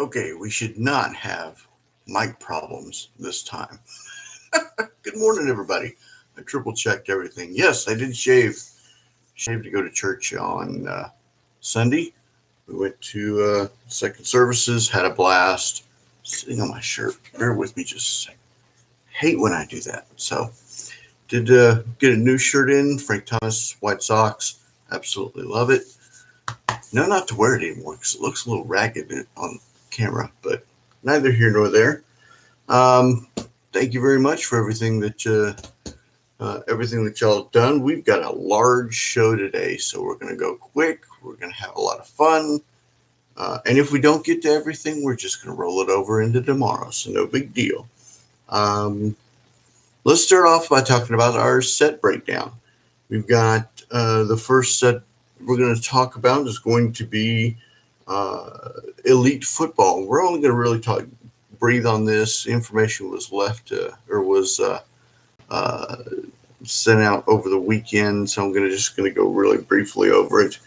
Okay, we should not have mic problems this time. Good morning, everybody. I triple checked everything. Yes, I did shave. Shaved to go to church on Sunday. We went to second services, had a blast. Sitting on my shirt. Bear with me just a second. Hate when I do that. So, did get a new shirt in. Frank Thomas, white socks. Absolutely love it. No, not to wear it anymore because it looks a little ragged on camera, but neither here nor there. Um, Thank you very much for everything that y'all have done. We've got a large show today, so we're going to go quick. We're going to have a lot of fun. And if we don't get to everything, we're just going to roll it over into tomorrow, so no big deal. Um, let's start off by talking about our set breakdown. We've got the first set we're going to talk about is going to be elite football. We're only going to really breathe on this. Information was left or was uh, sent out over the weekend, so I'm just going to go really briefly over it.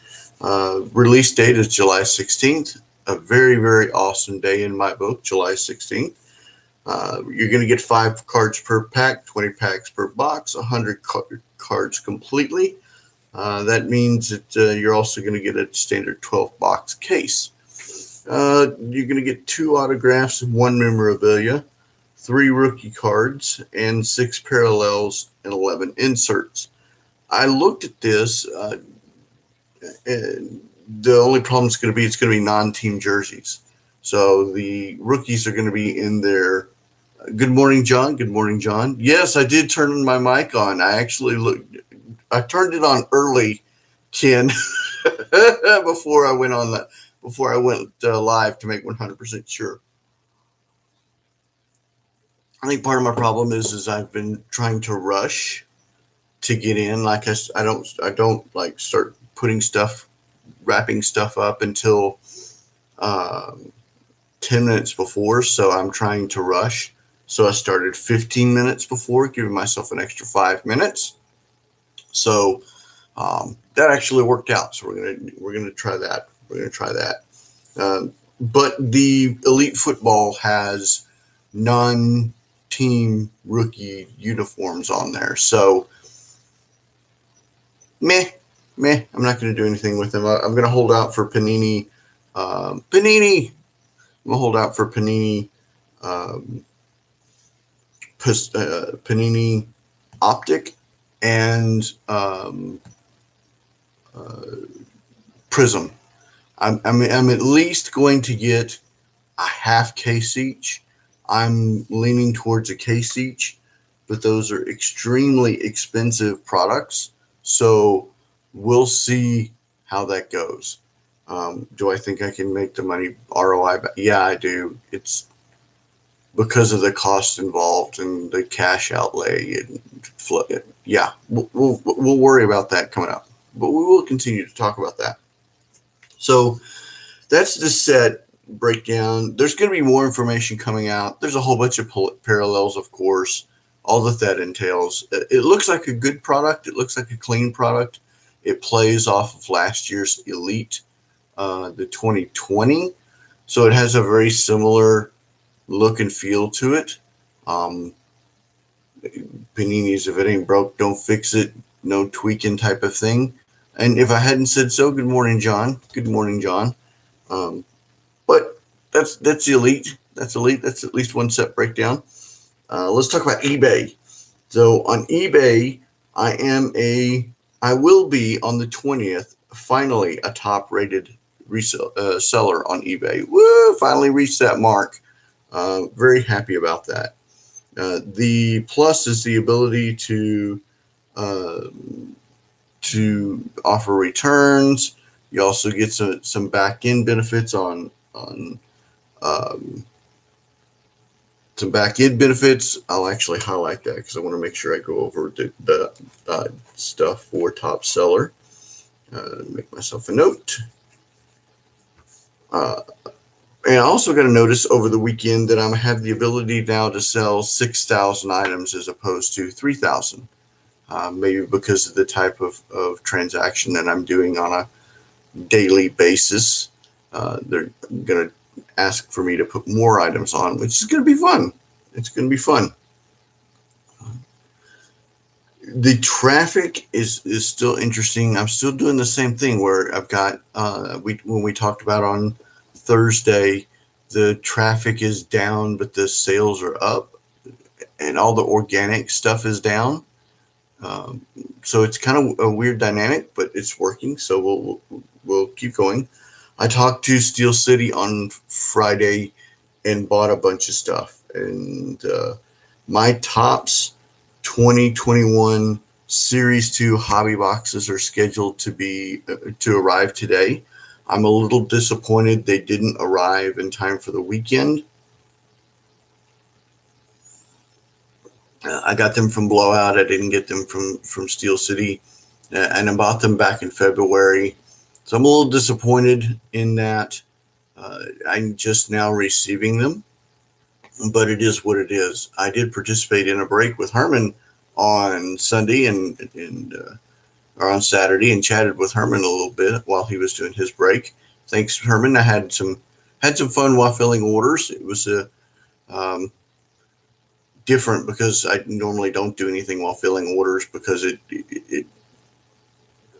Release date is July 16th. A very, very awesome day in my book, July 16th. You're going to get 5 cards per pack, 20 packs per box, 100 cards completely. That means that you're also going to get a standard 12-box case. You're going to get 2 autographs, 1 memorabilia, 3 rookie cards, and 6 parallels and 11 inserts. I looked at this, and the only problem is going to be it's going to be non-team jerseys. So the rookies are going to be in their good morning, John. Good morning, John. Yes, I did turn my mic on. I turned it on early, Ken, before I went live to make 100% sure. I think part of my problem is I've been trying to rush to get in. Like I don't like start wrapping stuff up until 10 minutes before. So I'm trying to rush. So I started 15 minutes before, giving myself an extra 5 minutes. So that actually worked out. So we're gonna try that. But the elite football has non-team rookie uniforms on there. So meh. I'm not going to do anything with them. I'm going to hold out for Panini. Panini. I'm going to hold out for Panini. Panini Optic and Prism. I'm at least going to get a half case each. I'm leaning towards a case each, but those are extremely expensive products. So we'll see how that goes. Do I think I can make the money ROI back? Yeah, I do. It's because of the cost involved and the cash outlay and yeah, we'll worry about that coming up, but we will continue to talk about that. So that's the set breakdown. There's going to be more information coming out. There's a whole bunch of parallels, of course, all that entails. It looks like a good product. It looks like a clean product. It plays off of last year's Elite, the 2020. So it has a very similar look and feel to it. Panini's, if it ain't broke, don't fix it. No tweaking type of thing. And if I hadn't said so, good morning, John. Good morning, John. But that's Elite. That's Elite. That's at least one set breakdown. Let's talk about eBay. So on eBay, I will be on the 20th, finally a top-rated seller on eBay. Woo! Finally reached that mark. Very happy about that. The plus is the ability to offer returns. You also get some back-end benefits on some back-end benefits. I'll actually highlight that because I want to make sure I go over the stuff for top seller. Make myself a note. And I also got to notice over the weekend that I have the ability now to sell 6,000 items as opposed to 3,000. Maybe because of the type of transaction that I'm doing on a daily basis. They're going to ask for me to put more items on, which is going to be fun. It's going to be fun. The traffic is still interesting. I'm still doing the same thing where I've got when we talked about on Thursday, the traffic is down, but the sales are up, and all the organic stuff is down. Um, so it's kind of a weird dynamic, but it's working. So we'll keep going. I talked to Steel City on Friday and bought a bunch of stuff, and my tops 2021 Series 2 hobby boxes are scheduled to arrive today. I'm a little disappointed they didn't arrive in time for the weekend. I got them from Blowout. I didn't get them from Steel City, and I bought them back in February. So I'm a little disappointed in that. I'm just now receiving them, but it is what it is. I did participate in a break with Herman on Sunday or on Saturday, and chatted with Herman a little bit while he was doing his break. Thanks, Herman. I had some fun while filling orders. It was a different because I normally don't do anything while filling orders because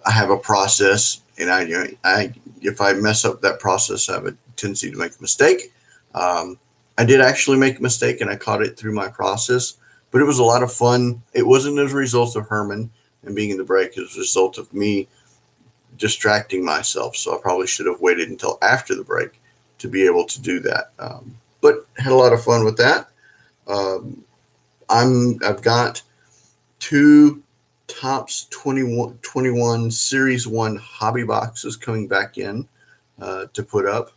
I have a process, and I if I mess up that process, I have a tendency to make a mistake. I did actually make a mistake, and I caught it through my process, but it was a lot of fun. It wasn't as a result of Herman and being in the break; it was a result of me distracting myself. So I probably should have waited until after the break to be able to do that. But had a lot of fun with that. Um, I've got two Tops 21 Series 1 hobby boxes coming back in to put up,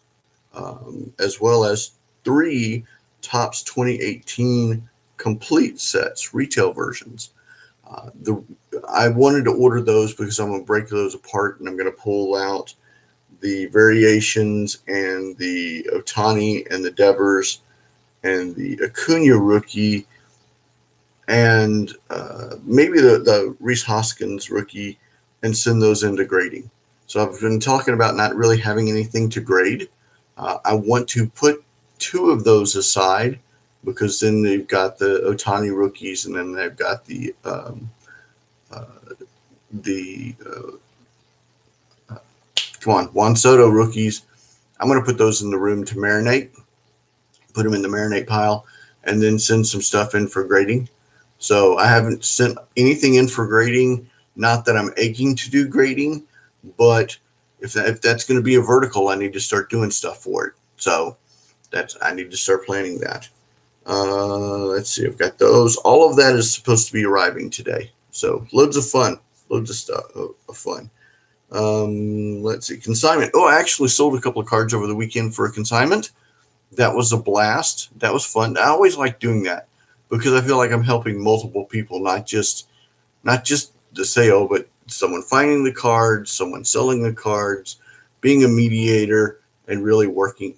as well as three Tops 2018 complete sets, retail versions. I wanted to order those because I'm going to break those apart, and I'm going to pull out the variations and the Otani and the Devers and the Acuna rookie, and maybe the Rhys Hoskins rookie, and send those into grading. So I've been talking about not really having anything to grade. I want to put two of those aside because then they've got the Otani rookies, and then they've got the Juan Soto rookies. I'm going to put those in the room to marinate, put them in the marinate pile, and then send some stuff in for grading. So I haven't sent anything in for grading. Not that I'm aching to do grading, but if that's going to be a vertical, I need to start doing stuff for it. So I need to start planning that. Let's see. I've got those. All of that is supposed to be arriving today. So loads of fun. Loads of stuff of fun. Let's see. Consignment. Oh, I actually sold a couple of cards over the weekend for a consignment. That was a blast. That was fun. I always like doing that because I feel like I'm helping multiple people, not just the sale, but someone finding the cards, someone selling the cards, being a mediator, and really working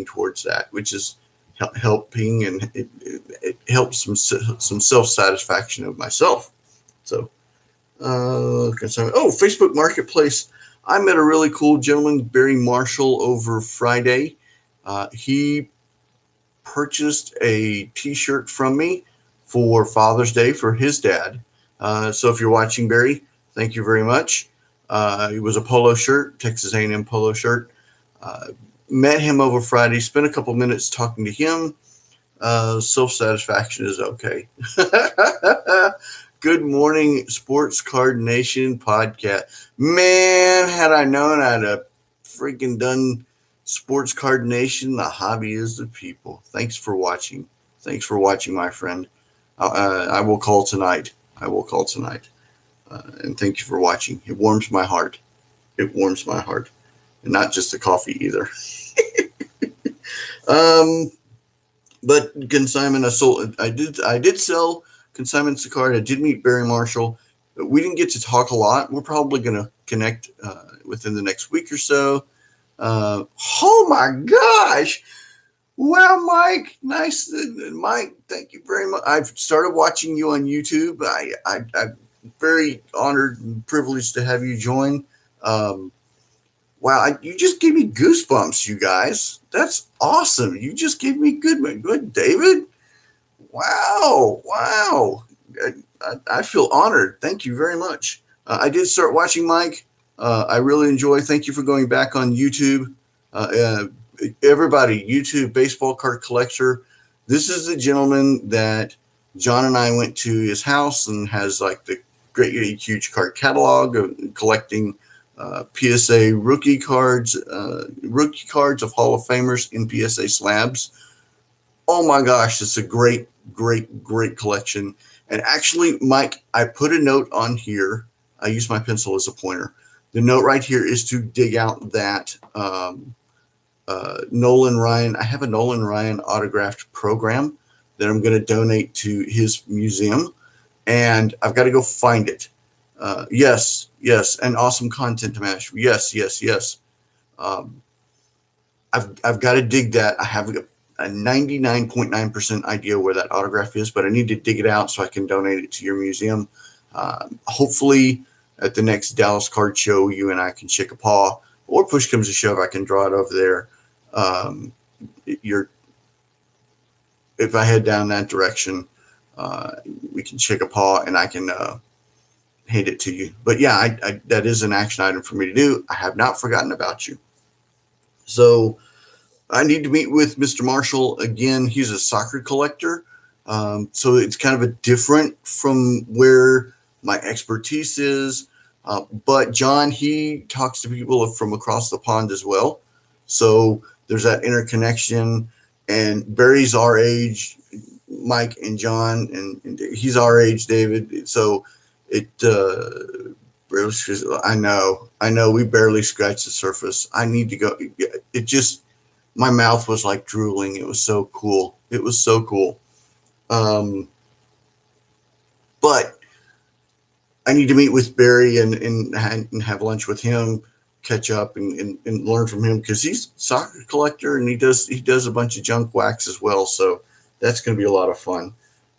towards that, which is helping, and it helps some self-satisfaction of myself. So, Facebook Marketplace. I met a really cool gentleman, Barry Marshall, over Friday. He purchased a T-shirt from me for Father's Day for his dad. So if you're watching, Barry, thank you very much. It was a polo shirt, Texas A&M polo shirt. Met him over Friday, spent a couple minutes talking to him. Self-satisfaction is okay. Good morning, Sports Card Nation podcast. Man, had I known, I'd have freaking done Sports Card Nation. The hobby is the people. Thanks for watching. Thanks for watching, my friend. I will call tonight. And thank you for watching. It warms my heart. It warms my heart. And not just the coffee either. But consignment, I did sell consignments to card. I did meet Barry Marshall. We didn't get to talk a lot. We're probably going to connect within the next week or so. Oh my gosh. Well, Mike, nice. Mike, thank you very much. I've started watching you on YouTube. I'm very honored and privileged to have you join. Wow, Wow, you just gave me goosebumps, you guys. That's awesome. You just gave me good, David. Wow, wow. I feel honored. Thank you very much. I did start watching Mike. I really enjoy. Thank you for going back on YouTube. Everybody, YouTube baseball card collector. This is the gentleman that John and I went to his house and has like the great huge card catalog of collecting PSA rookie cards of Hall of Famers in PSA slabs. Oh my gosh, it's a great, great collection. And actually, Mike, I put a note on here. I use my pencil as a pointer. The note right here is to dig out that Nolan Ryan. I have a Nolan Ryan autographed program that I'm going to donate to his museum, and I've got to go find it. Yes, and awesome content to match. Yes. I've got to dig that. I have a 99.9% idea where that autograph is, but I need to dig it out so I can donate it to your museum. Hopefully, at the next Dallas Card Show, you and I can shake a paw, or push comes to shove, I can draw it over there. If I head down that direction, we can shake a paw and I can hand it to you. But yeah, that is an action item for me to do. I have not forgotten about you. So I need to meet with Mr. Marshall again. He's a soccer collector. So it's kind of a different from where my expertise is. But John, he talks to people from across the pond as well. So there's that interconnection. And Barry's our age, Mike and John, and he's our age, David. So I know we barely scratched the surface. I need to go. It just, my mouth was like drooling. It was so cool. But I need to meet with Barry and have lunch with him, catch up and learn from him, because he's a soccer collector and he does a bunch of junk wax as well. So that's going to be a lot of fun.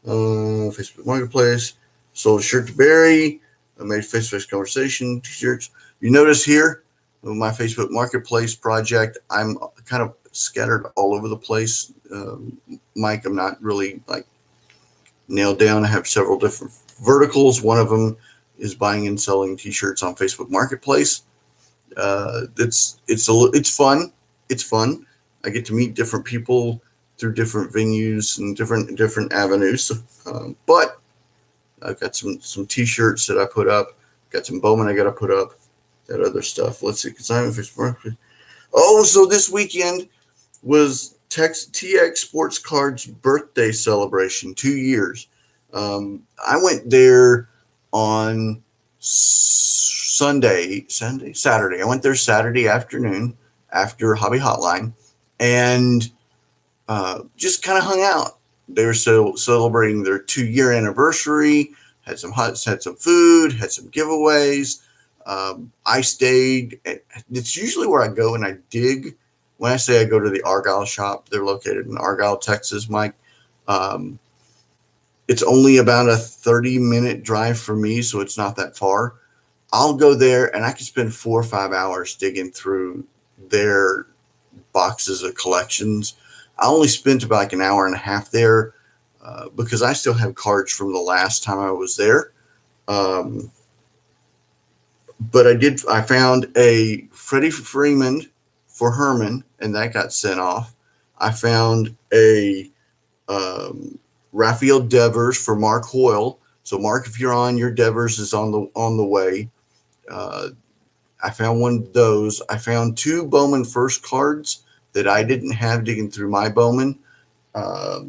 Facebook Marketplace, sold a shirt to Barry. I made face-to-face conversation t-shirts. You notice here, my Facebook Marketplace project, I'm kind of scattered all over the place. Mike, I'm not really like nailed down. I have several different verticals. One of them is buying and selling t-shirts on Facebook Marketplace. It's fun. It's fun. I get to meet different people through different venues and different avenues. But I've got some t-shirts that I put up. Got some Bowman I got to put up. That other stuff. Let's see. Oh, so this weekend was TX Sports Cards birthday celebration, 2 years. I went there on Saturday. I went there Saturday afternoon after Hobby Hotline and just kind of hung out. They were celebrating their 2-year anniversary, had some food, had some giveaways. I stayed. It's usually where I go and I dig. When I say I go to the Argyle shop, they're located in Argyle, Texas, Mike. It's only about a 30-minute drive for me, so it's not that far. I'll go there and I can spend 4 or 5 hours digging through their boxes of collections. I only spent about like an hour and a half there because I still have cards from the last time I was there. But I found a Freddie Freeman for Herman, and that got sent off. I found a Rafael Devers for Mark Hoyle. So Mark, if you're on, your Devers is on the way. I found one of those. I found 2 Bowman first cards that I didn't have digging through my Bowman. I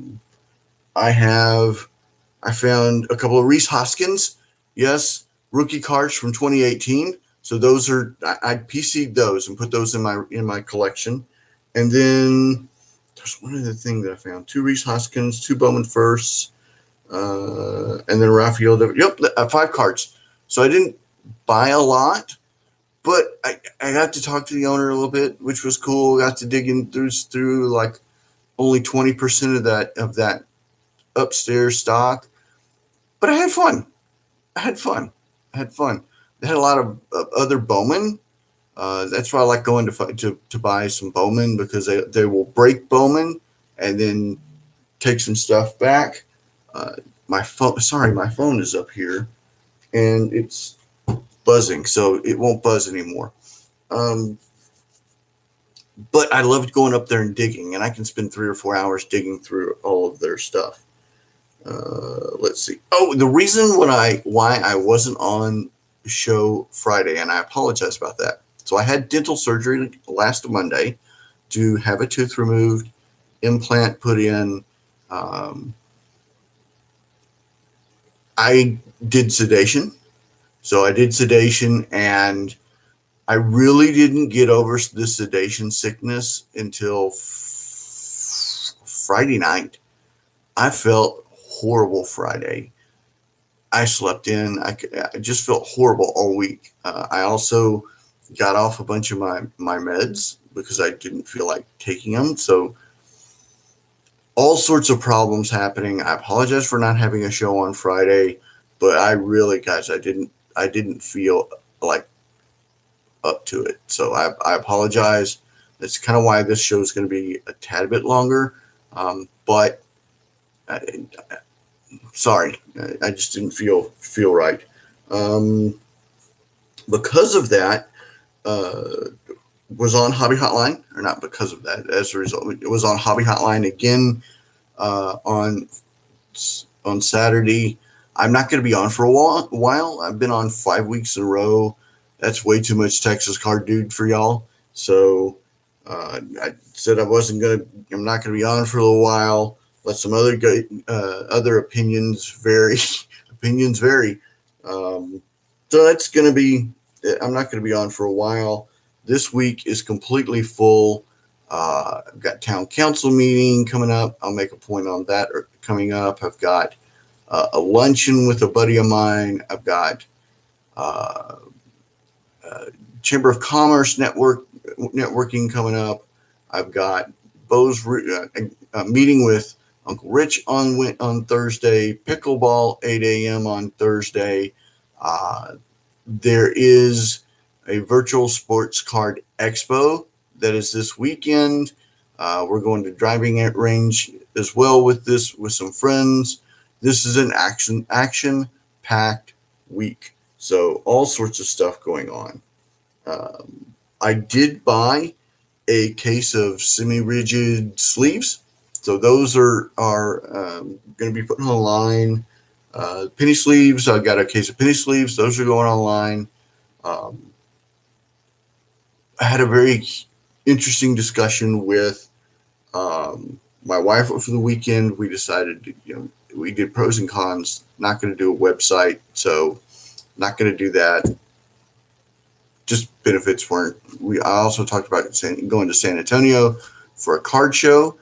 found a couple of Reese Hoskins. Yes, rookie cards from 2018. So those are, I PC'd those and put those in my collection. And then there's one other thing that I found: 2 Reese Hoskins, 2 Bowman firsts, and then Rafael. Yep, 5 cards. So I didn't buy a lot, but I got to talk to the owner a little bit, which was cool. Got to dig in through like only 20% of that upstairs stock, but I had fun. They had a lot of other Bowman. That's why I like going to buy some Bowman, because they will break Bowman and then take some stuff back. Uh, my phone is up here and it's buzzing, so it won't buzz anymore. Um, but I loved going up there and digging, and I can spend 3 or 4 hours digging through all of their stuff. Let's see. Oh, the reason why I wasn't on the show Friday, and I apologize about that. So I had dental surgery last Monday to have a tooth removed, implant put in. Um, I did sedation. So I did sedation, and I really didn't get over the sedation sickness until Friday night. I felt horrible Friday. I slept in. I just felt horrible all week. I also got off a bunch of my meds because I didn't feel like taking them. So all sorts of problems happening. I apologize for not having a show on Friday, but I really, guys, I didn't feel like up to it. So I apologize. That's kind of why this show is going to be a tad bit longer. But I, sorry, I just didn't feel right. Um, because of that, uh, was on Hobby Hotline, or not because of that. As a result, it was on Hobby Hotline again on Saturday. I'm not going to be on for a while. I've been on 5 weeks in a row. That's way too much Texas Card Dude for y'all. So I said I'm not going to be on for a little while. Let some other opinions vary. Opinions vary. So that's going to be. I'm not going to be on for a while. This week is completely full. I've got town council meeting coming up. I'll make a point on that coming up. I've got a luncheon with a buddy of mine. I've got uh, Chamber of Commerce networking coming up. I've got Bo's meeting with Uncle Rich on Thursday. Pickleball 8 a.m. on Thursday. There is a virtual sports card expo that is this weekend. We're going to driving range as well with some friends. This is an action packed week. So all sorts of stuff going on. I did buy a case of semi-rigid sleeves. So those are going to be put online. Penny sleeves, I got a case of penny sleeves. Those are going online. Um, I had a very interesting discussion with my wife over the weekend. We decided, we did pros and cons. Not going to do a website, so not going to do that. Just benefits weren't. I also talked about going to San Antonio for a card show.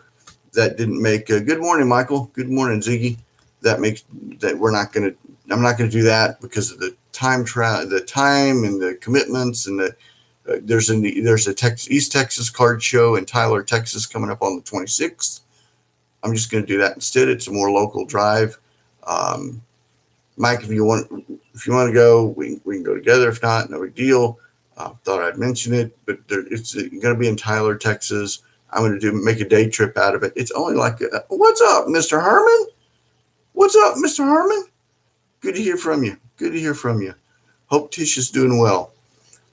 That didn't make. Good morning, Michael. Good morning, Ziggy. We're not going to. I'm not going to do that because of the time and the commitments, and there's a East Texas card show in Tyler, Texas, coming up on the 26th. I'm just going to do that instead. It's a more local drive. Mike, if you want to go, we can go together. If not, no big deal. Thought I'd mention it, but it's going to be in Tyler, Texas. I'm going to make a day trip out of it. It's only like, what's up, Mr. Herman? What's up, Mr. Herman? Good to hear from you. Good to hear from you. Hope Tish is doing well.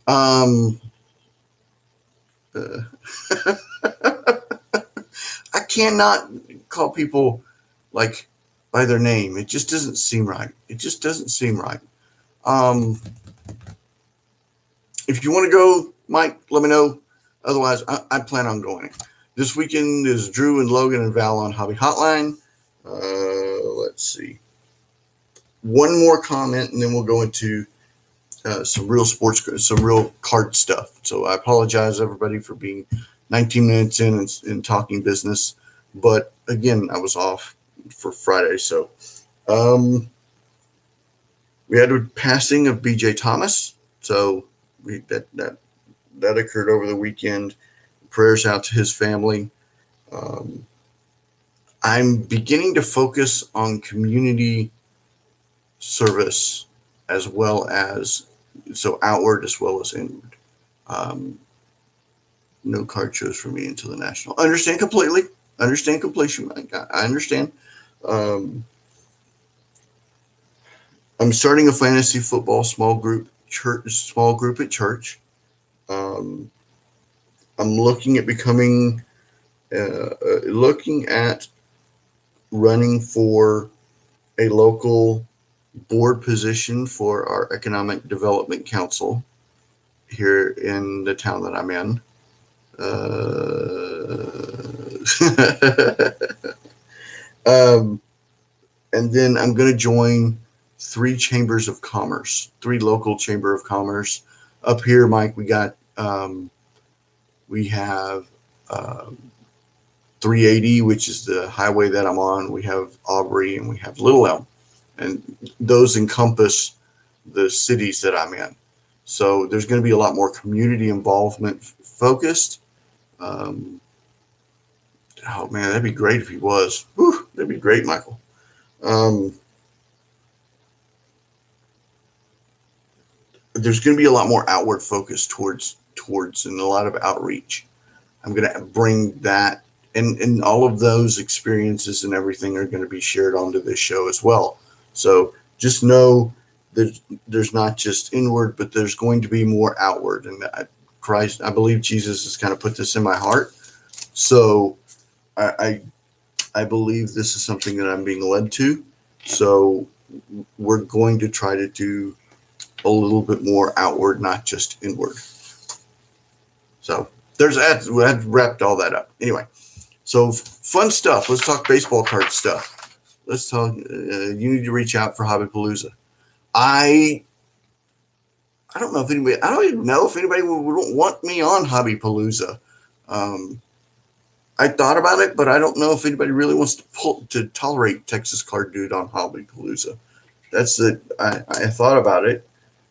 I cannot call people like by their name. It just doesn't seem right. It just doesn't seem right. If you want to go, Mike, let me know. Otherwise, I plan on going. This weekend is Drew and Logan and Val on Hobby Hotline. Let's see. One more comment, and then we'll go into some real card stuff. So I apologize, everybody, for being 19 minutes in and talking business. But again, I was off for Friday. So we had a passing of BJ Thomas. So that occurred over the weekend. Prayers out to his family. I'm beginning to focus on community service as well as outward as well as inward. No card shows for me until the national. Understand completely. Understand completion. I understand. Um, I'm starting a fantasy football small group at church. Um, I'm looking at running for a local board position for our economic development council here in the town that I'm in. And then I'm going to join three local chamber of commerce up here. Mike, we have 380, which is the highway that I'm on. We have Aubrey and we have Little Elm, and those encompass the cities that I'm in. So there's going to be a lot more community involvement focused. Um, oh man, that'd be great if he was. Whew, that'd be great, Michael. There's going to be a lot more outward focus towards and a lot of outreach. I'm going to bring that, and all of those experiences and everything are going to be shared onto this show as well. So just know that there's not just inward, but there's going to be more outward. And I believe Jesus has kind of put this in my heart. So I believe this is something that I'm being led to. So we're going to try to do a little bit more outward, not just inward. So there's that. We had wrapped all that up. Anyway, so fun stuff. Let's talk baseball card stuff. Let's talk. You need to reach out for Hobbypalooza. I don't know if anybody. I don't even know if anybody would want me on Hobbypalooza. I thought about it, but I don't know if anybody really wants to tolerate Texas Card Dude on Hobbypalooza. That's it. I thought about it.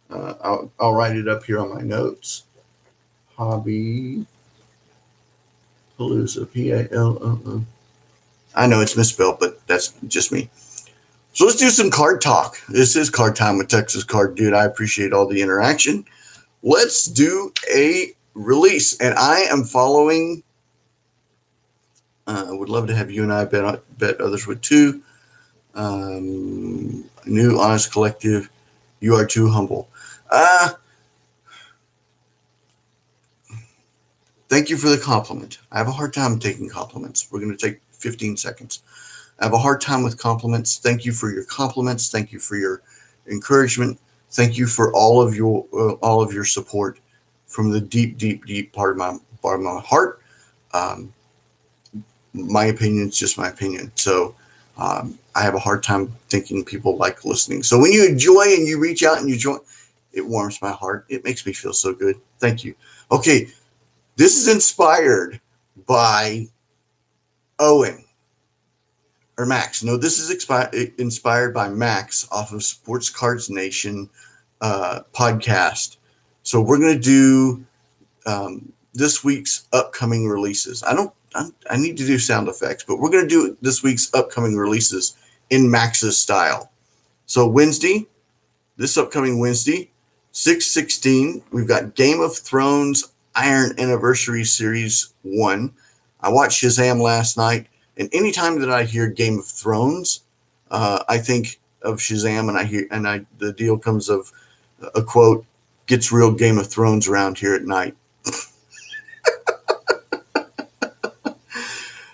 I'll write it up here on my notes. Hobbypalooza, Palooza. I know it's misspelled, but that's just me. So let's do some card talk. This is Card Time with Texas Card Dude. I appreciate all the interaction. Let's do a release, and I am following. I would love to have you and I bet others would too. New Honest Collective. You are too humble. Thank you for the compliment. I have a hard time taking compliments. We're going to take 15 seconds. I have a hard time with compliments. Thank you for your compliments. Thank you for your encouragement. Thank you for all of your support from the deep part of my heart. My opinion is just my opinion. So I have a hard time thinking people like listening. So when you enjoy and you reach out and you join, it warms my heart. It makes me feel so good. Thank you. Okay, this is inspired by Owen or Max. No, this is inspired by Max off of Sports Cards Nation podcast. So we're going to do this week's upcoming releases. I need to do sound effects, but we're going to do this week's upcoming releases in Max's style. So this upcoming Wednesday, 6/16, we've got Game of Thrones Iron Anniversary Series 1. I watched Shazam last night, and anytime that I hear Game of Thrones, I think of Shazam, and the deal comes of a quote, "Gets real Game of Thrones around here at night."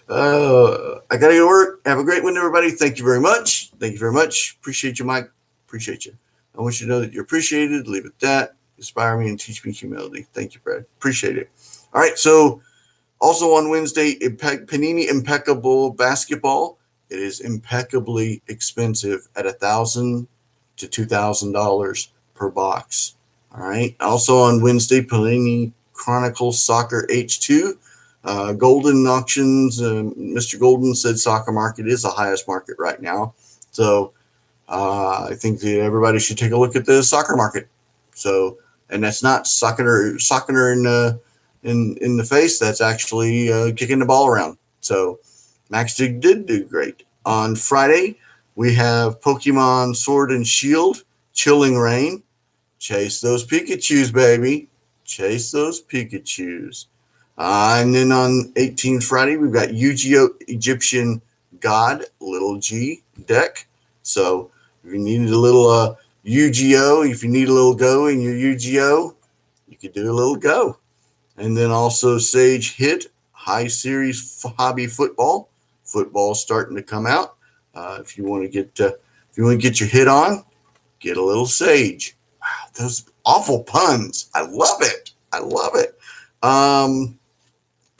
I got to go to work. Have a great one, everybody. Thank you very much. Appreciate you, Mike. Appreciate you. I want you to know that you're appreciated. Leave it at that. Inspire me and teach me humility. Thank you, Brad. Appreciate it. All right. So also on Wednesday, Panini Impeccable Basketball. It is impeccably expensive at $1,000 to $2,000 per box. All right. Also on Wednesday, Panini Chronicles Soccer H2. Golden Auctions, Mr. Golden said soccer market is the highest market right now. So I think that everybody should take a look at the soccer market. So, and that's not socking her in the face. That's actually kicking the ball around. So Max did do great. On Friday, we have Pokemon Sword and Shield, Chilling Reign. Chase those Pikachus, baby. Chase those Pikachus. And then on 18 Friday, we've got Yu-Gi-Oh! Egyptian God, little G deck. So if you need a little Yu-Gi-Oh! If you need a little go in your Yu-Gi-Oh! You could do a little go. And then also Sage Hit, High Series Hobby Football. Football's starting to come out. If you want to get your hit on, get a little Sage. Wow, those awful puns. I love it.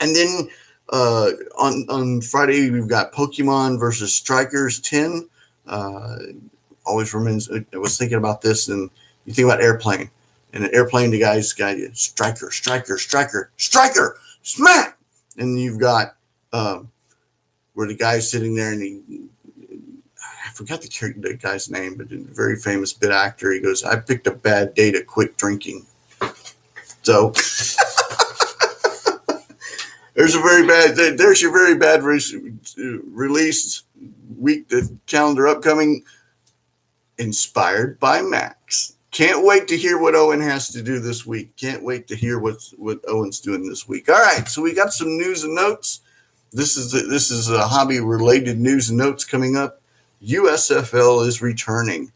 And then on Friday, we've got Pokemon versus Strikers 10. Always remains. I was thinking about this, and you think about Airplane. And an Airplane, the guy's got Striker, smack! And you've got where the guy's sitting there, and I forgot the guy's name, but a very famous bit actor. He goes, "I picked a bad day to quit drinking." So there's your very bad release week. The calendar upcoming, inspired by Max. Can't wait to hear what Owen has to do this week. Can't wait to hear what Owen's doing this week. All right, so we got some news and notes. This is a hobby related news and notes coming up. USFL is returning.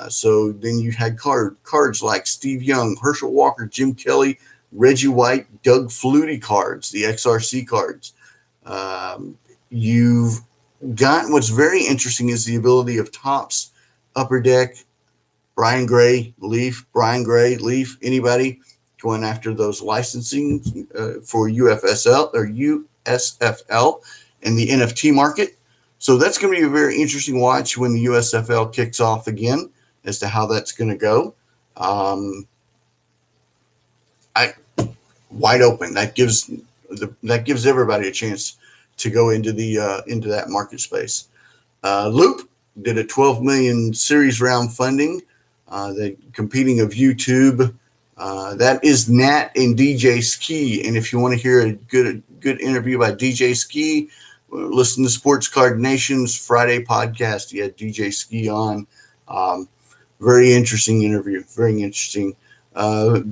So then you had cards like Steve Young, Herschel Walker, Jim Kelly, Reggie White, Doug Flutie cards, the XRC cards. You've got what's very interesting is the ability of Topps, Upper Deck, Brian Gray, Leaf, anybody going after those licensing for UFSL or USFL and the NFT market. So that's going to be a very interesting watch when the USFL kicks off again as to how that's going to go. Wide open. That gives everybody a chance to go into that market space. Loop did a 12 million series round funding. The competing of YouTube. That is Nat and DJ Ski. And if you want to hear a good interview by DJ Ski, listen to Sports Card Nation's Friday podcast. He had DJ Ski on. Very interesting interview. Very interesting. The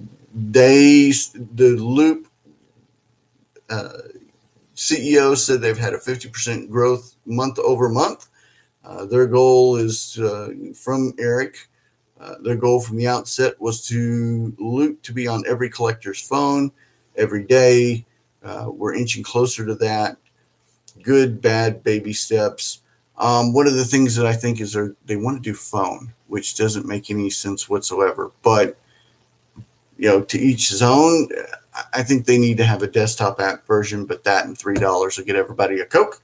Loop CEO said they've had a 50% growth month over month. Their goal is from Eric. Their goal from the outset was to Loop to be on every collector's phone every day. We're inching closer to that. Good, bad, baby steps. One of the things that I think is they want to do phone, which doesn't make any sense whatsoever. But, to each his own. I think they need to have a desktop app version, but that and $3 will get everybody a Coke.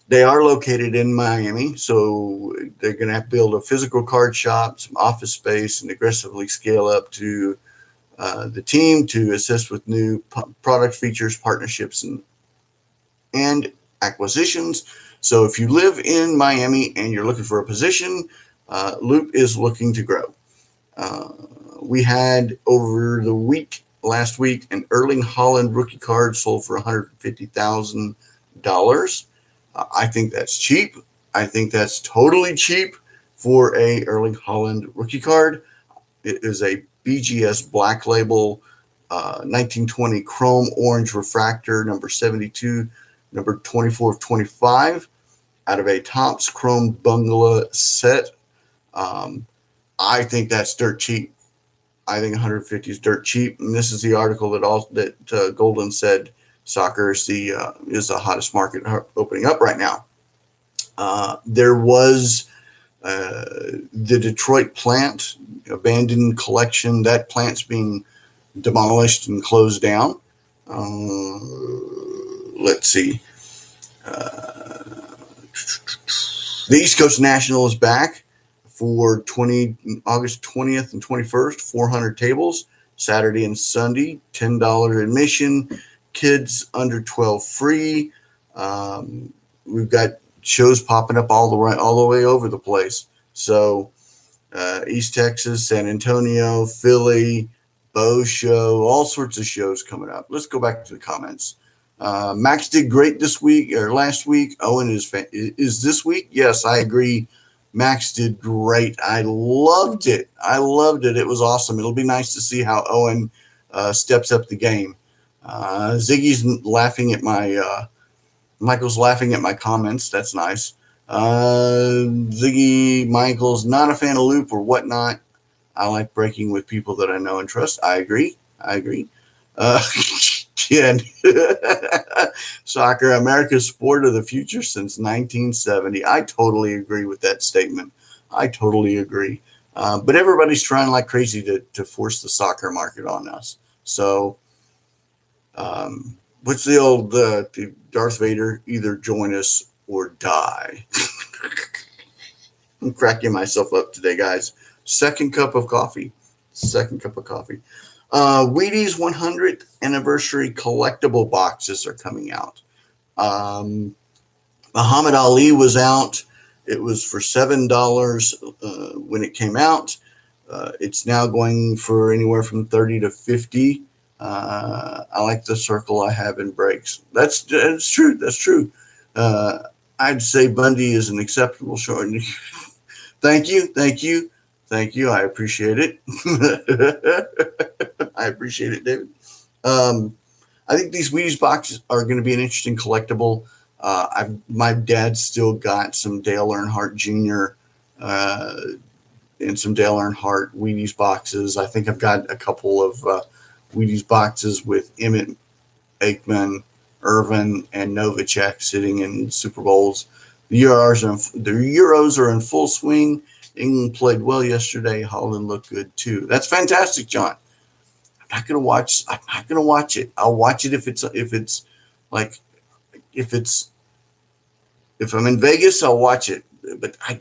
They are located in Miami, so they're going to have to build a physical card shop, some office space, and aggressively scale up to the team to assist with new product features, partnerships, and acquisitions. So if you live in Miami and you're looking for a position, Loop is looking to grow. We had over the last week, an Erling Haaland rookie card sold for $150,000. I think that's cheap. I think that's totally cheap for a Erling Haaland rookie card. It is a BGS Black Label 1920 Chrome Orange Refractor, number 72, number 24 of 25, out of a Topps Chrome Bungalow set. I think that's dirt cheap. I think 150 is dirt cheap. And this is the article that Golden said soccer is the hottest market opening up right now. There was the Detroit plant, abandoned collection. That plant's being demolished and closed down. Let's see. The East Coast National is back for August 20th and 21st, 400 tables, Saturday and Sunday, $10 admission, kids under 12 free. We've got shows popping up all the way over the place. So East Texas, San Antonio, Philly, Bo Show, all sorts of shows coming up. Let's go back to the comments. Max did great this week or last week. Owen is this week. Yes, I agree Max did great. I loved it. I loved it. It was awesome. It'll be nice to see how Owen steps up the game. Ziggy's laughing at my Michael's laughing at my comments. That's nice. Ziggy Michael's not a fan of loop or whatnot. I like breaking with people that I know and trust. I agree. Kid. Soccer, America's sport of the future since 1970. I totally agree with that statement. I totally agree. But everybody's trying like crazy to force the soccer market on us. So, what's the old Darth Vader? Either join us or die. I'm cracking myself up today, guys. Second cup of coffee. Wheaties 100th anniversary collectible boxes are coming out. Muhammad Ali was out. It was for $7 when it came out. It's now going for anywhere from 30 to 50. I like the circle I have in breaks. That's true. That's true. I'd say Bundy is an acceptable short. Thank you. I appreciate it. I appreciate it, David. I think these Wheaties boxes are going to be an interesting collectible. My dad still got some Dale Earnhardt Jr. And some Dale Earnhardt Wheaties boxes. I think I've got a couple of Wheaties boxes with Emmett, Aikman, Irvin, and Novacek sitting in Super Bowls. The Euros are in full swing. England played well yesterday. Holland looked good too. That's fantastic, John. I'm not gonna watch it. I'll watch it if I'm in Vegas, I'll watch it. But I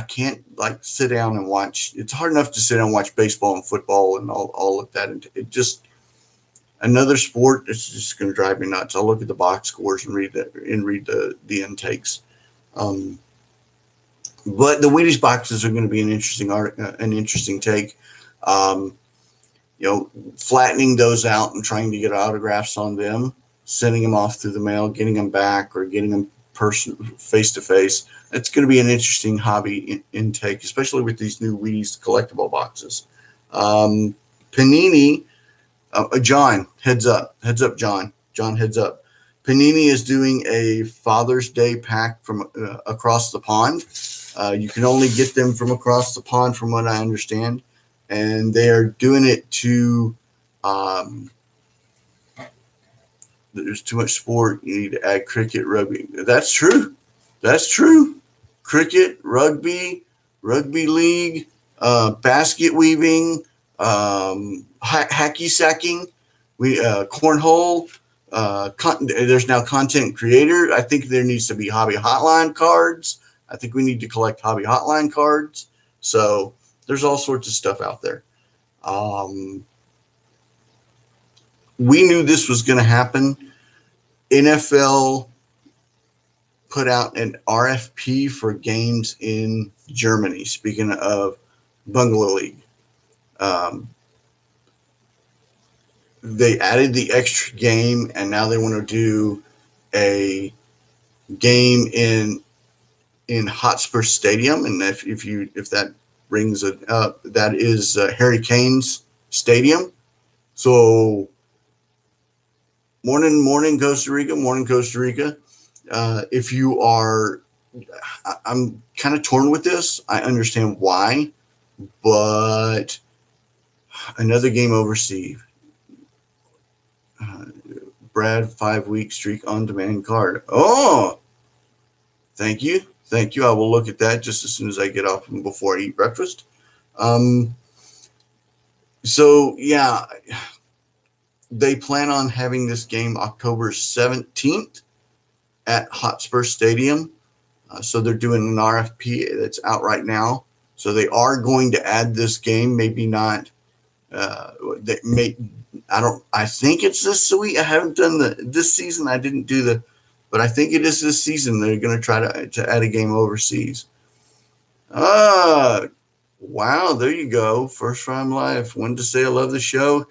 can't like sit down and watch. It's hard enough to sit down and watch baseball and football and all of that. And it just another sport. It's just going to drive me nuts. I'll look at the box scores and read the intakes. But the Wheaties boxes are going to be an interesting take. Flattening those out and trying to get autographs on them, sending them off through the mail, getting them back, or getting them face to face. It's going to be an interesting hobby intake, especially with these new Wheaties collectible boxes. Panini, John, heads up, John, heads up. Panini is doing a Father's Day pack from across the pond. You can only get them from across the pond, from what I understand, and they are doing it to. There's too much sport. You need to add cricket, rugby. That's true. Cricket, rugby league, basket weaving, hacky sacking, cornhole. There's now content creator. I think there needs to be hobby hotline cards. I think we need to collect hobby hotline cards. So there's all sorts of stuff out there. We knew this was going to happen. NFL put out an RFP for games in Germany. Speaking of Bungalow League, they added the extra game, and now they want to do a game in Hotspur Stadium. And if that rings it up, that is Harry Kane's stadium. So morning Costa Rica. If you are, I'm kind of torn with this. I understand why, but another game overseas. Brad, 5-week streak on demand card. Oh, thank you. I will look at that just as soon as I get off and before I eat breakfast. So yeah, they plan on having this game October 17th at Hotspur Stadium. So they're doing an RFP that's out right now. So they are going to add this game. Maybe not. I think it's this week. I haven't done this season. I didn't do but I think it is this season. They're going to try to add a game overseas. Wow. There you go. First time live. Wanted to say I love the show.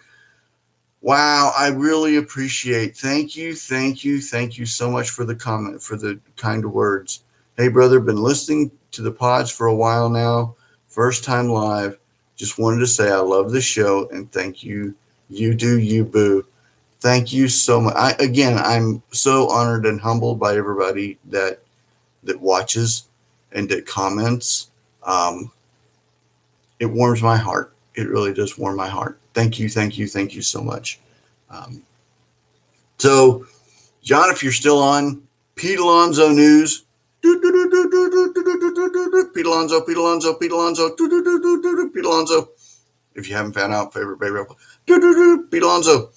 Wow, I really appreciate. Thank you so much for the comment, for the kind words. Hey, brother, been listening to the pods for a while now. First time live. Just wanted to say I love the show and thank you. You do you, boo. Thank you so much. I'm so honored and humbled by everybody that watches and that comments. Um, it warms my heart. It really does warm my heart. Thank you, thank you, thank you so much. Um, so, John, if you're still on, Pete Alonso news. Pete Alonso, Pete Alonso, Pete Alonso, Pete Alonso. If you haven't found out, favorite baby, Pete Alonso.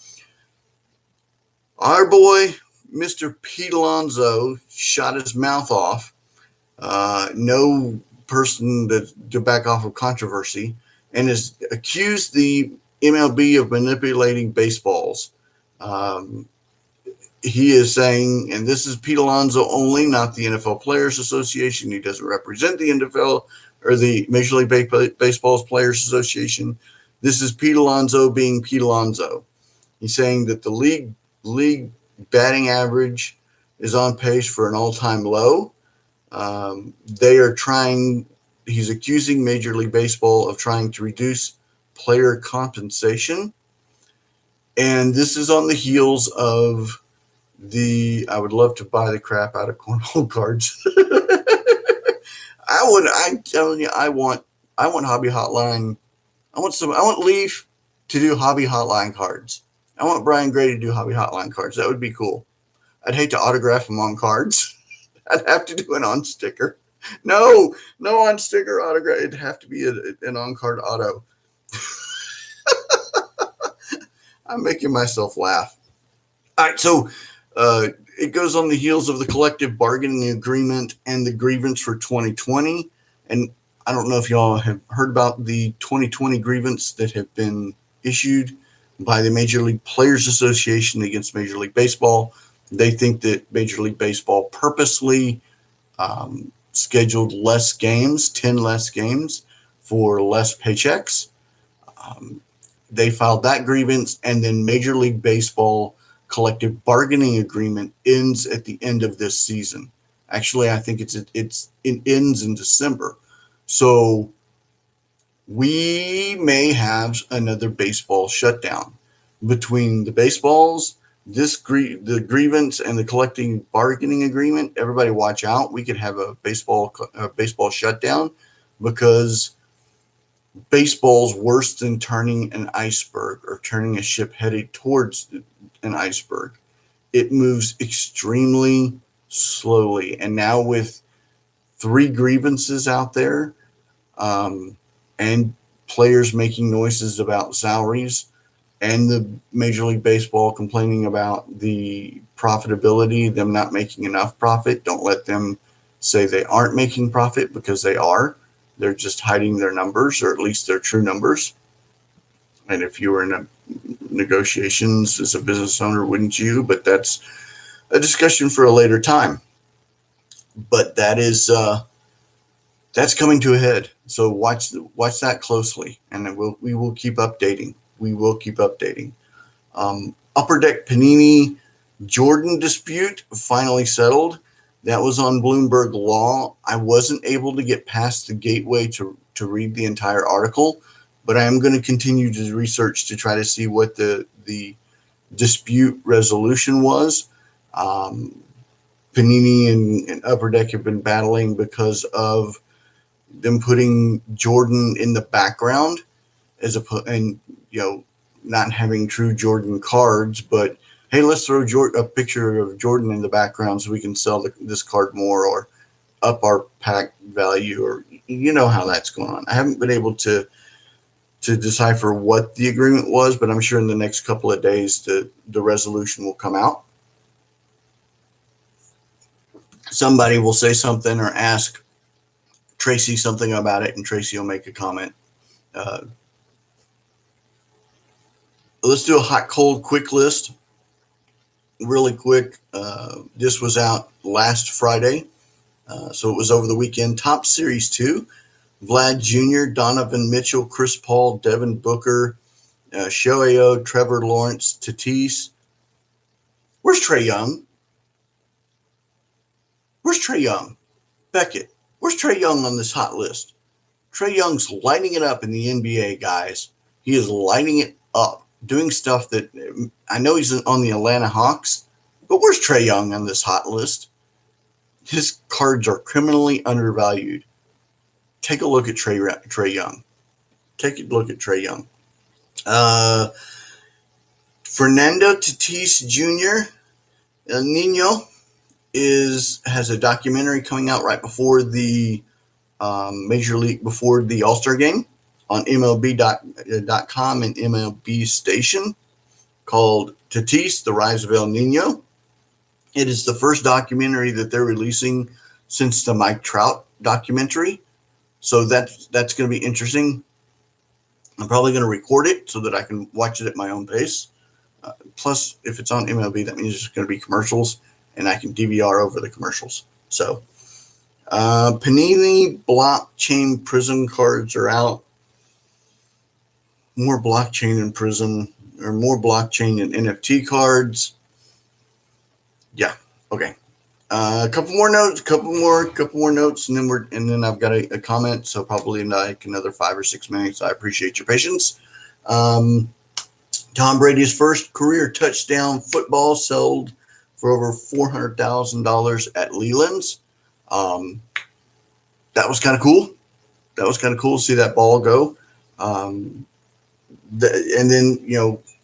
Our boy, Mr. Pete Alonso, shot his mouth off. No person to back off of controversy, and has accused the MLB of manipulating baseballs. Um, he is saying, and this is Pete Alonso only, not the NFL Players Association. He doesn't represent the NFL or the Major League Baseball's Players Association. This is Pete Alonso being Pete Alonso. He's saying that the league batting average is on pace for an all-time low. They are trying. He's accusing Major League Baseball of trying to reduce player compensation, and this is on the heels of I would love to buy the crap out of cornhole cards. I'm telling you, I want Hobby Hotline. I want Leaf to do Hobby Hotline cards. I want Brian Gray to do Hobby Hotline cards. That would be cool. I'd hate to autograph them on cards. I'd have to do an on sticker. No on sticker autograph. It'd have to be an on card auto. I'm making myself laugh. All right, so it goes on the heels of the collective bargaining agreement and the grievance for 2020. And I don't know if y'all have heard about the 2020 grievance that have been issued by the Major League Players Association against Major League Baseball. They think that Major League Baseball purposely scheduled less games, 10 less games, for less paychecks. They filed that grievance, and then Major League Baseball collective bargaining agreement ends at the end of this season. Actually, I think it ends in December. So we may have another baseball shutdown between the baseballs, the grievance, and the collective bargaining agreement. Everybody watch out. We could have a baseball shutdown because baseball's worse than turning an iceberg or turning a ship headed towards an iceberg. It moves extremely slowly. And now with 3 grievances out there, and players making noises about salaries, and the Major League Baseball complaining about the profitability, them not making enough profit. Don't let them say they aren't making profit, because they are. They're just hiding their numbers, or at least their true numbers. And if you were in negotiations as a business owner, wouldn't you? But that's a discussion for a later time. But that's coming to a head. So watch that closely, and we will keep updating. Upper Deck Panini Jordan dispute finally settled. That was on Bloomberg Law. I wasn't able to get past the gateway to read the entire article, but I am going to continue to research to try to see what the dispute resolution was. Panini and Upper Deck have been battling because of them putting Jordan in the background and not having true Jordan cards, but hey, let's throw a picture of Jordan in the background so we can sell this card more or up our pack value, or you know how that's going on. I haven't been able to decipher what the agreement was, but I'm sure in the next couple of days the resolution will come out. Somebody will say something or ask Tracy something about it, and Tracy will make a comment. Let's do a hot, cold, quick list. Really quick. This was out last Friday, so it was over the weekend. Top Series 2, Vlad Jr., Donovan Mitchell, Chris Paul, Devin Booker, Shohei O, Trevor Lawrence, Tatis. Where's Trae Young? Beckett, where's Trae Young on this hot list? Trae Young's lighting it up in the NBA, guys. He is lighting it up, doing stuff that I know he's on the Atlanta Hawks, but where's Trae Young on this hot list? His cards are criminally undervalued. Take a look at Trae Young. Take a look at Trae Young. Fernando Tatis Jr. El Nino has a documentary coming out right before the Major League, before the All-Star game on MLB.com and MLB Station called Tatis, The Rise of El Nino. It is the first documentary that they're releasing since the Mike Trout documentary. So that's going to be interesting. I'm probably going to record it so that I can watch it at my own pace. Plus, if it's on MLB, that means there's going to be commercials, and I can DVR over the commercials. So, Panini blockchain Prism cards are out. More blockchain in Prism, or more blockchain in NFT cards. Yeah. Okay. A couple more notes, and then I've got a comment. So probably like another 5 or 6 minutes. I appreciate your patience. Tom Brady's first career touchdown football sold for over $400,000 at Leland's. That was kind of cool. That was kind of cool to see that ball go. And then,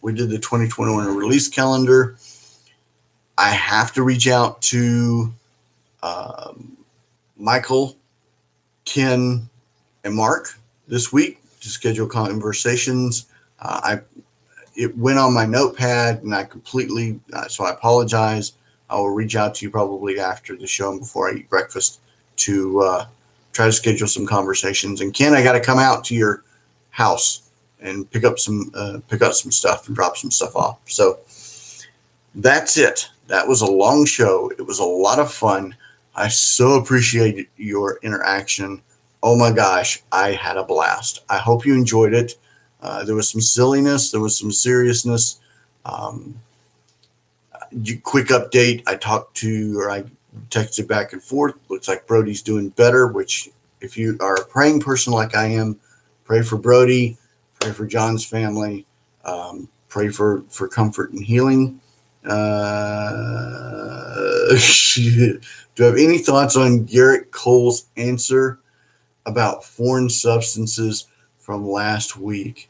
we did the 2021 release calendar. I have to reach out to Michael, Ken, and Mark this week to schedule conversations. It went on my notepad, and I completely, so I apologize. I will reach out to you probably after the show and before I eat breakfast to try to schedule some conversations. And Ken, I got to come out to your house and pick up some stuff and drop some stuff off. So that's it. That was a long show. It was a lot of fun. I so appreciate your interaction. Oh my gosh, I had a blast. I hope you enjoyed it. There was some silliness. There was some seriousness. Quick update. I texted back and forth. Looks like Brody's doing better, which if you are a praying person like I am, pray for Brody, pray for John's family, pray for comfort and healing. Do you have any thoughts on Garrett Cole's answer about foreign substances from last week?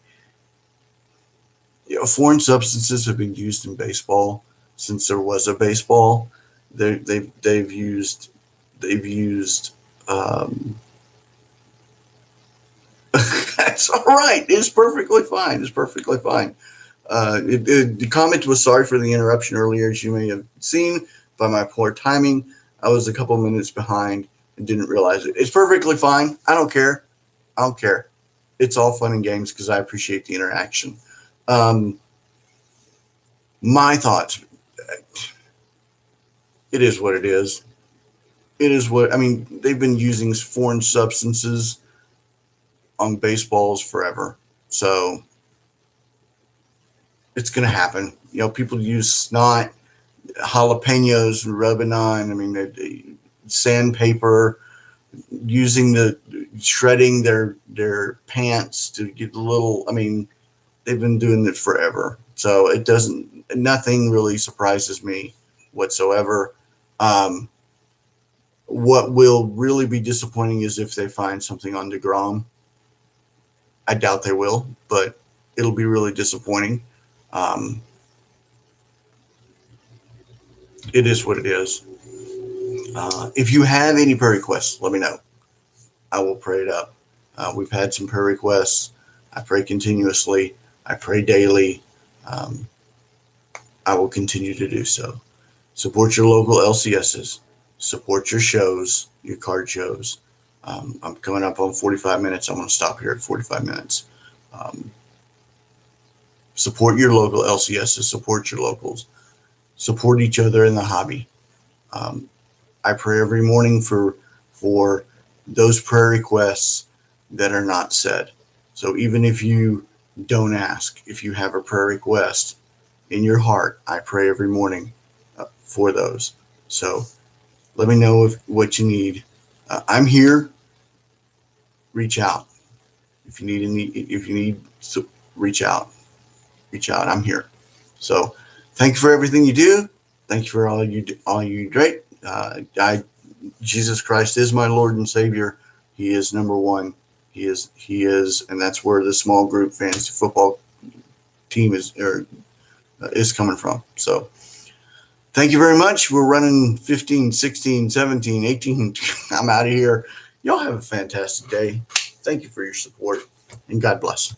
Foreign substances have been used in baseball since there was a baseball. They've used. That's all right. It's perfectly fine. The comment was sorry for the interruption earlier, as you may have seen by my poor timing. I was a couple minutes behind and didn't realize it. It's perfectly fine. I don't care. It's all fun and games because I appreciate the interaction. My thoughts. It is what it is. They've been using foreign substances on baseballs forever. So it's going to happen. People use snot, jalapenos, rub it on. Sandpaper, shredding their pants to get a little. They've been doing it forever. So nothing really surprises me whatsoever. What will really be disappointing is if they find something on DeGrom. I doubt they will, but it'll be really disappointing. It is what it is. If you have any prayer requests, let me know. I will pray it up. We've had some prayer requests. I pray continuously. I pray daily. I will continue to do so. Support your local LCSs. Support your shows, your card shows. I'm coming up on 45 minutes. I'm going to stop here at 45 minutes. Support your local LCSs. Support your locals. Support each other in the hobby. I pray every morning for those prayer requests that are not said. So even if you don't ask, if you have a prayer request in your heart, I pray every morning for those. So let me know what you need. I'm here. Reach out. If you need, so reach out. Reach out. I'm here. So thank you for everything you do. Thank you for all you great. Jesus Christ is my Lord and Savior. He is number one. He is, and that's where the small group fantasy football team is coming from. So thank you very much. We're running 15, 16, 17, 18. I'm out of here. Y'all have a fantastic day. Thank you for your support, and God bless.